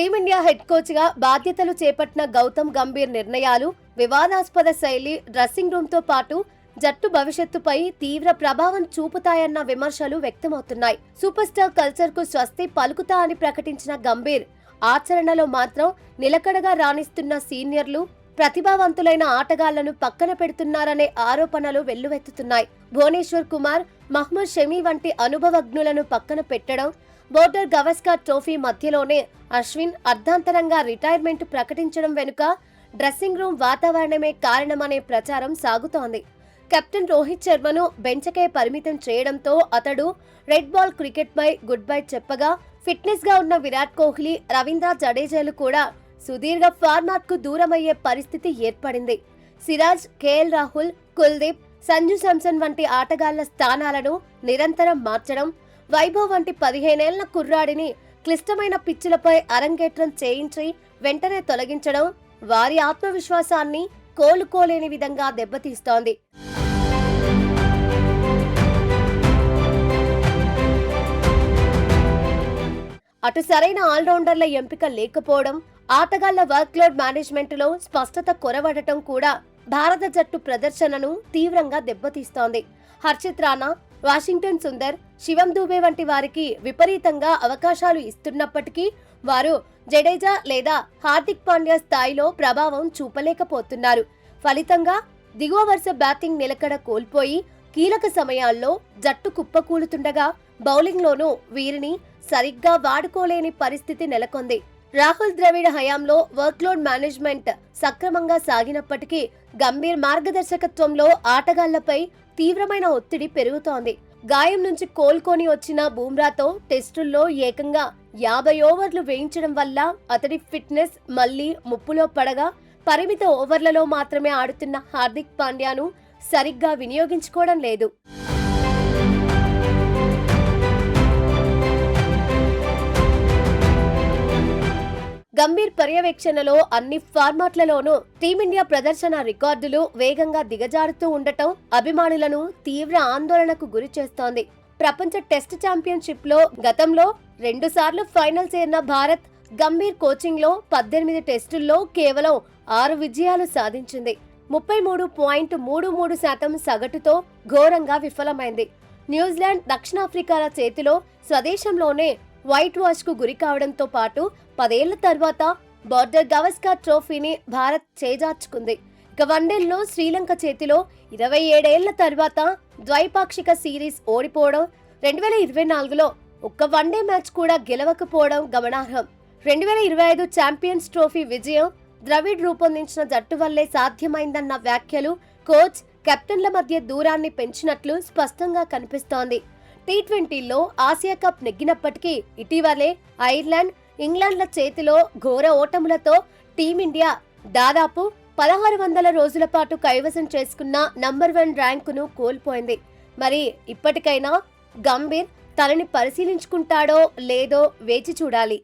Team India head coach గా బాధ్యతలు చేపట్టిన గౌతమ్ గంభీర్ నిర్ణయాలు, వివాదాస్పద శైలి డ్రెస్సింగ్ రూమ్ తో పాటు జట్టు భవిష్యత్తుపై తీవ్ర ప్రభావం చూపుతాయన్న విమర్శలు వ్యక్తమవుతున్నాయి. సూపర్ స్టార్ కల్చర్ కు స్వస్తి పలుకుతా అని ప్రకటించిన గంభీర్ ఆచరణలో మాత్రం నిలకడగా రాణిస్తున్న సీనియర్లు, ప్రతిభావంతులైన ఆటగాళ్లను పక్కన పెడుతున్నారనే ఆరోపణలు వెల్లువెత్తుతున్నాయి. భువనేశ్వర్ కుమార్, మహ్మద్ షమి వంటి అనుభవజ్ఞులను పక్కన పెట్టడం, బోర్డర్ గవస్కర్ ట్రోఫీ మధ్యలోనే అశ్విన్ అర్ధాంతరంగా రిటైర్మెంట్ ప్రకటించడం వెనుక డ్రెస్సింగ్ రూమ్ వాతావరణమే కారణమనే ప్రచారం సాగుతోంది. కెప్టెన్ రోహిత్ శర్మను బెంచకే పరిమితం చేయడంతో అతడు రెడ్ బాల్ క్రికెట్ పై గుడ్ బై చెప్పగా, ఫిట్నెస్ గా ఉన్న విరాట్ కోహ్లీ, రవీంద్ర జడేజాలు కూడా సుదీర్ఘ ఫార్మాట్ కు దూరమయ్యే పరిస్థితి ఏర్పడింది. సిరాజ్, కేఎల్ రాహుల్, కుల్దీప్, సంజు శాంసన్ వంటి ఆటగాళ్ల స్థానాలను నిరంతరం మార్చడం, వైభవ్ వంటి 15 ఏళ్ల కుర్రాడిని క్లిష్టమైన పిచ్చులపై అరంగేట్రం చేయించి వెంటనే తొలగించడం వారి ఆత్మవిశ్వాసాన్ని కోలుకోలేని విధంగా దెబ్బతీస్తోంది. అటు సరైన ఆల్రౌండర్ల ఎంపిక లేకపోవడం, ఆటగాళ్ల వర్క్లోడ్ మేనేజ్మెంట్ లో స్పష్టత కొరవడటం కూడా భారత జట్టు ప్రదర్శనను తీవ్రంగా దెబ్బతీస్తోంది. హర్షిత్ రాణా, వాషింగ్టన్ సుందర్, శివం దూబే వంటి వారికి విపరీతంగా అవకాశాలు ఇస్తున్నప్పటికీ వారు జడేజా లేదా హార్దిక్ పాండ్యా స్థాయిలో ప్రభావం చూపలేకపోతున్నారు. ఫలితంగా దిగువ వరుస బ్యాటింగ్ నిలకడ కోల్పోయి కీలక సమయాల్లో జట్టు కుప్పకూలుతుండగా బౌలింగ్లోనూ వీరిని సరిగ్గా వాడుకోలేని పరిస్థితి నెలకొంది. రాహుల్ ద్రవిడ్ హయాంలో వర్క్లోడ్ మేనేజ్మెంట్ సక్రమంగా సాగినప్పటికీ గంభీర్ మార్గదర్శకత్వంలో ఆటగాళ్లపై తీవ్రమైన ఒత్తిడి పెరుగుతోంది. గాయం నుంచి కోలుకొని వచ్చిన బూమ్రాతో టెస్టుల్లో ఏకంగా 50 ఓవర్లు వేయించడం వల్ల అతడి ఫిట్నెస్ మళ్లీ ముప్పులో పడగా, పరిమిత ఓవర్లలో మాత్రమే ఆడుతున్న హార్దిక్ పాండ్యాను సరిగ్గా వినియోగించుకోవడం లేదు. గంభీర్ పర్యవేక్షణలో అన్ని ఫార్మాట్లలోనూ టీమిండియా ప్రదర్శన రికార్డులు వేగంగా దిగజారుతూ ఉండటం అభిమానులను తీవ్ర ఆందోళనకు గురి చేస్తోంది. ప్రపంచ టెస్ట్ ఛాంపియన్షిప్ లో గతంలో 2 సార్లు ఫైనల్ చేరిన భారత్ గంభీర్ కోచింగ్ లో 18 టెస్టుల్లో కేవలం 6 విజయాలు సాధించింది. 33.33% సగటుతో ఘోరంగా విఫలమైంది. న్యూజిలాండ్, దక్షిణాఫ్రికాల చేతిలో స్వదేశంలోనే వైట్ వాష్ కు గురి కావడంతో పాటు 10 ఏళ్ల తర్వాత బోర్డర్ గవస్కర్ ట్రోఫీని భారత్ చేజార్చుకుంది. ఇక వన్డేల్లో శ్రీలంక చేతిలో 27 ఏళ్ల తర్వాత ద్వైపాక్షిక సిరీస్ ఓడిపోవడం, 2024లో ఒక్క వన్డే మ్యాచ్ కూడా గెలవకపోవడం గమనార్హం. 2025 ఛాంపియన్స్ ట్రోఫీ విజయం ద్రవిడ్ రూపొందించిన జట్టు వల్లే సాధ్యమైందన్న వ్యాఖ్యలు కోచ్, కెప్టెన్ల మధ్య దూరాన్ని పెంచినట్లు స్పష్టంగా కనిపిస్తోంది. టీ20లో ఆసియా కప్ నెగ్గినప్పటికీ ఇటీవలే ఐర్లాండ్, ఇంగ్లాండ్ల చేతిలో ఘోర ఓటములతో టీమిండియా దాదాపు 1600 రోజుల పాటు కైవసం చేసుకున్న నంబర్ 1 ర్యాంకును కోల్పోయింది. మరి ఇప్పటికైనా గంభీర్ తనని పరిశీలించుకుంటాడో లేదో వేచి చూడాలి.